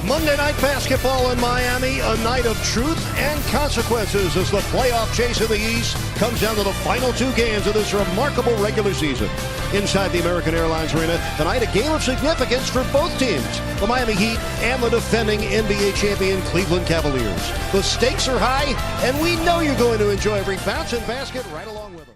Monday Night Basketball in Miami, a night of truth and consequences as the playoff chase in the East comes down to the final two games of this remarkable regular season. Inside the American Airlines Arena, tonight a game of significance for both teams, the Miami Heat and the defending NBA champion Cleveland Cavaliers. The stakes are high, and we know you're going to enjoy every bounce and basket right along with them.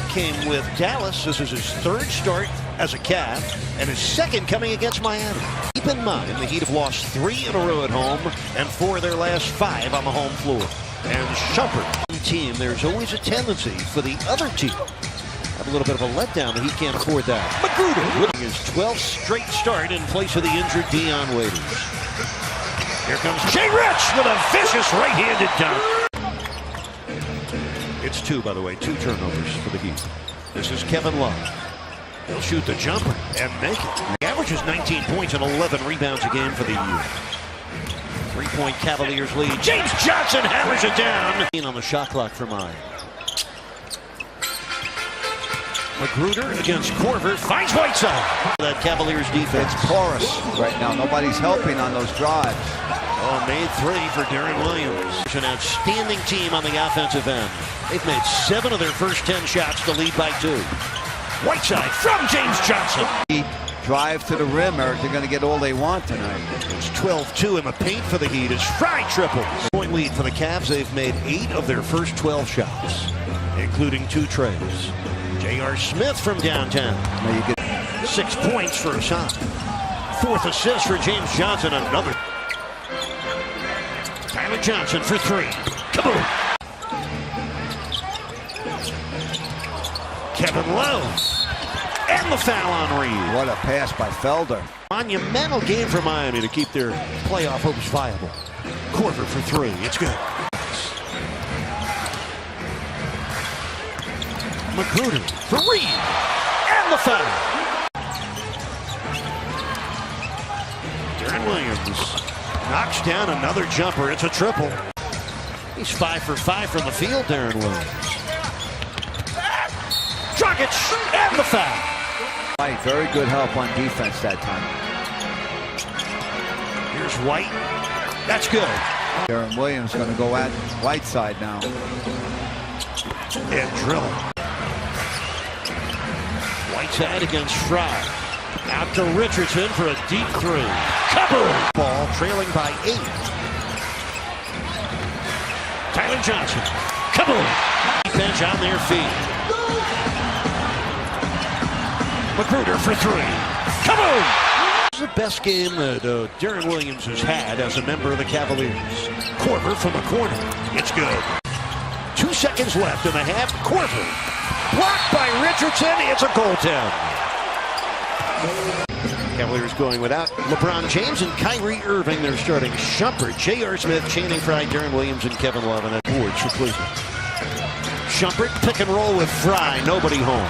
Came with Dallas. This is his third start as a Cav and his second coming against Miami. Keep in mind, the Heat have lost 3 in a row at home and 4 of their last 5 on the home floor. And Shumpert, team, there's always a tendency for the other team have a little bit of a letdown. The Heat can't afford that. McGruder winning his 12th straight start in place of the injured Dion Waiters. Here comes Jay Rich with a vicious right-handed dunk. It's 2, by the way, 2 turnovers for the Heat. This is Kevin Love. He'll shoot the jumper and make it. He averages 19 points and 11 rebounds a game for the year. 3-point Cavaliers lead. James Johnson hammers it down. On the shot clock for mine. Magruder against Korver, finds Whiteside. That Cavaliers defense. It's porous right now. Nobody's helping on those drives. Oh, made 3 for Darren Williams. It's an outstanding team on the offensive end. They've made 7 of their first 10 shots to lead by 2. Whiteside from James Johnson. Drive to the rim, Eric. They're going to get all they want tonight. It's 12-2 in the paint for the Heat as Fry triples. Point lead for the Cavs. They've made 8 of their first 12 shots, including 2 trays. J.R. Smith from downtown. 6 points for a shot. 4th assist for James Johnson. Another. Tyler Johnson for 3. Kaboom! Kevin Love. And the foul on Reed. What a pass by Felder. Monumental game for Miami to keep their playoff hopes viable. Korver for 3. It's good. Magruder for Reed. And the foul. Darren Williams knocks down another jumper. It's a triple. He's 5 for 5 from the field, Darren Williams. Dragic and the foul. Right, very good help on defense that time. Here's White. That's good. Darren Williams going to go at Whiteside now. And drill. Whiteside against Fry. Out to Richardson for a deep 3. Kaboom! Ball trailing by 8. Tyler Johnson. Kaboom! Bench on their feet. Magruder for 3. Kaboom! This is the best game that Darren Williams has had as a member of the Cavaliers. Korver from the corner. It's good. 2 seconds left in the half. Korver. Blocked by Richardson. It's a goaltend. Cavaliers going without LeBron James and Kyrie Irving. They're starting Shumpert, J.R. Smith, Channing Frye, Darren Williams, and Kevin Love. And that boards for Cleveland. Shumpert pick and roll with Frye. Nobody home.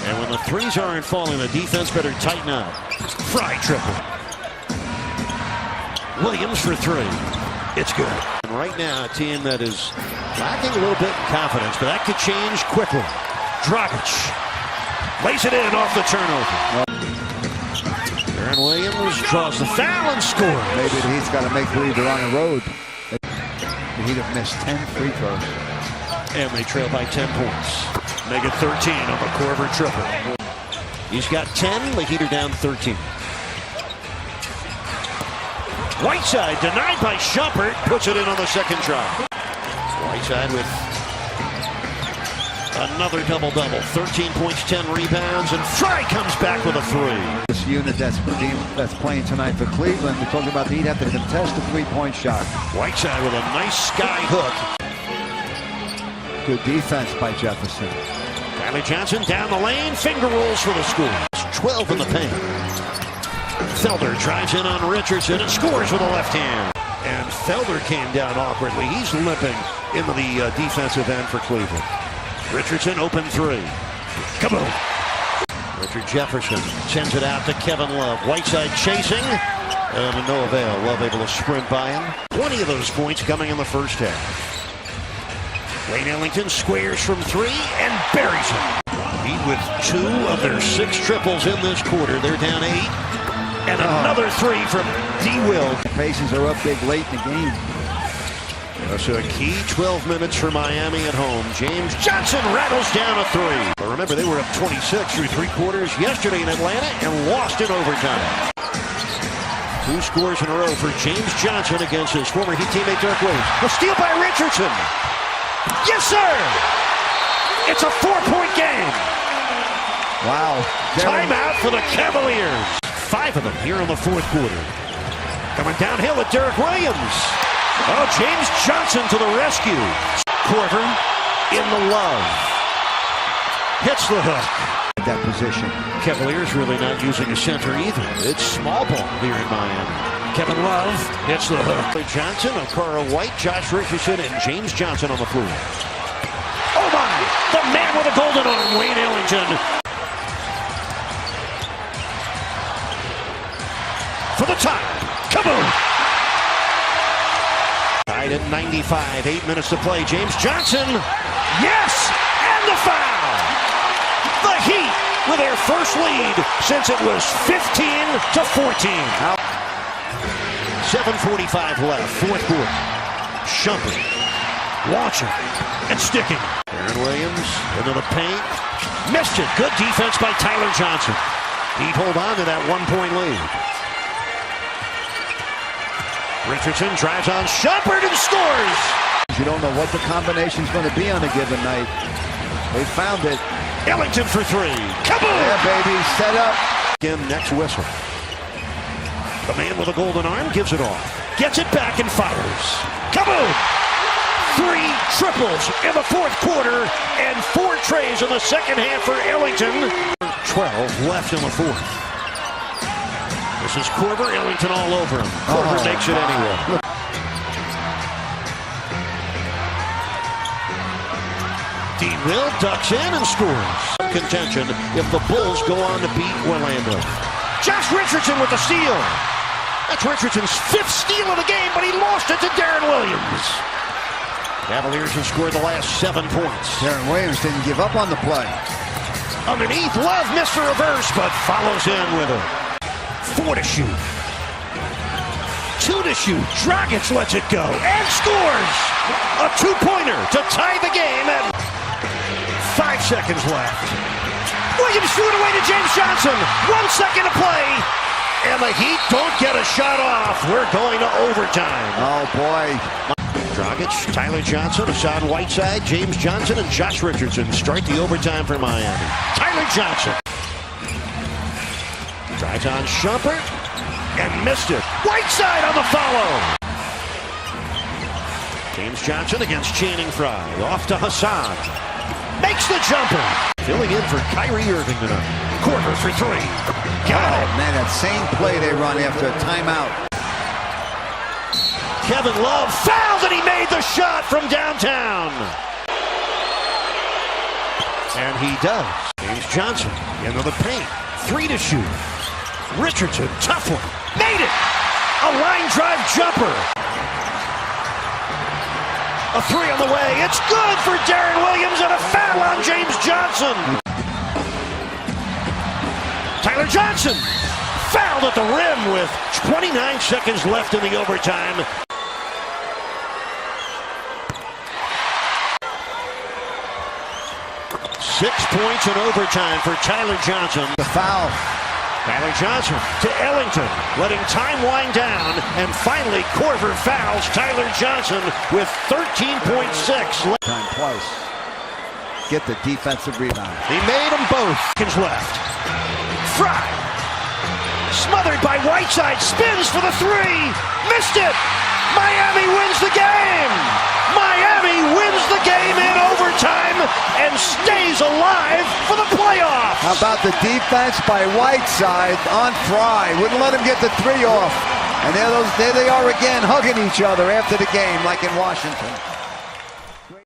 And when the 3s aren't falling, the defense better tighten up. Frye triple. Williams for 3. It's good. And right now, a team that is lacking a little bit in confidence, but that could change quickly. Dragic lays it in off the turnover. Darren Williams draws the foul and scores. Maybe the Heat's got to make believe they're on the road. The Heat have missed 10 free throws. And they trail by 10 points. Make it 13 on the Korver triple. He's got 10. The Heat are down 13. Whiteside denied by Shumpert. Puts it in on the second try. Whiteside with another double-double. 13 points, 10 rebounds, and Frye comes back with a 3. This unit that's playing tonight for Cleveland, we're talking about the Heat have to contest the 3-point shot. Whiteside with a nice sky hook. Good defense by Jefferson. Tyler Johnson down the lane. Finger rolls for the score. 12 in the paint. Felder drives in on Richardson and scores with a left hand. And Felder came down awkwardly. He's limping into the defensive end for Cleveland. Richardson open 3. Kaboom! Richard Jefferson sends it out to Kevin Love. Whiteside chasing. And to no avail. Love able to sprint by him. 20 of those points coming in the first half. Wayne Ellington squares from 3 and buries him. Heat with 2 of their 6 triples in this quarter. They're down 8. And another 3 from D. Will. The Pacers are up big late in the game. So a key 12 minutes for Miami at home. James Johnson rattles down a three. But remember, they were up 26 through 3 quarters yesterday in Atlanta and lost in overtime. 2 scores in a row for James Johnson against his former Heat teammate Dirk Williams. A steal by Richardson. Yes, sir! It's a 4-point game. Wow. Timeout for the Cavaliers. 5 of them here in the 4th quarter. Coming downhill at Dirk Williams. Oh, James Johnson to the rescue. Korver in the love. Hits the hook. That position. Cavaliers really not using a center either. It's small ball here in Miami. Kevin Love hits the hook. Johnson, Okara White, Josh Richardson, and James Johnson on the floor. Oh my! The man with a golden arm, Wayne Ellington. For the tie. Kaboom! Tied at 95, 8 minutes to play. James Johnson, yes, and the foul. The Heat with their first lead since it was 15-14. 7:45 left, 4th quarter. Shumpert, launching and sticking. Aaron Williams into the paint, missed it. Good defense by Tyler Johnson. He'd hold on to that 1-point lead. Richardson drives on Shumpert and scores. You don't know what the combination's going to be on a given night. They found it. Ellington for 3. Kaboom! Yeah, baby, set up. Again, next whistle. The man with a golden arm gives it off. Gets it back and fires. Kaboom! 3 triples in the 4th quarter and 4 trays in the second half for Ellington. 12 left in the 4th. This is Korver, Ellington all over him. Korver makes it anyway. D. Will ducks in and scores. Contention if the Bulls go on to beat Orlando. Josh Richardson with the steal. That's Richardson's 5th steal of the game, but he lost it to Darren Williams. Cavaliers have scored the last 7 points. Darren Williams didn't give up on the play. Underneath, Love missed the reverse, but follows in with it. 4 to shoot. 2 to shoot. Dragic lets it go and scores. A 2-pointer to tie the game at 5 seconds left. Williams threw it away to James Johnson. 1 second to play. And the Heat don't get a shot off. We're going to overtime. Oh, boy. Dragic, Tyler Johnson, Hassan Whiteside, James Johnson, and Josh Richardson start the overtime for Miami. Tyler Johnson. Drives on Shumpert and missed it. Whiteside on the follow. James Johnson against Channing Frye. Off to Hassan. Makes the jumper. Filling in for Kyrie Irving tonight. Korver for 3. Got it. Man, that same play they run after a timeout. Kevin Love fouled and he made the shot from downtown. And he does. James Johnson into the paint. 3 to shoot. Richardson, tough one. Made it! A line drive jumper. A 3 on the way. It's good for Darren Williams and a foul on James Johnson. Tyler Johnson fouled at the rim with 29 seconds left in the overtime. Six points in overtime for Tyler Johnson. The foul. Tyler Johnson to Ellington, letting time wind down, and finally Korver fouls Tyler Johnson with 13.6 left. Time twice. Get the defensive rebound. He made them both. Seconds left. Frye. Smothered by Whiteside, spins for the 3. Missed it. Miami wins the game. Miami wins the game in overtime and stays alive for the playoffs. How about the defense by Whiteside on Frye? Wouldn't let him get the 3 off. And there they are again, hugging each other after the game like in Washington.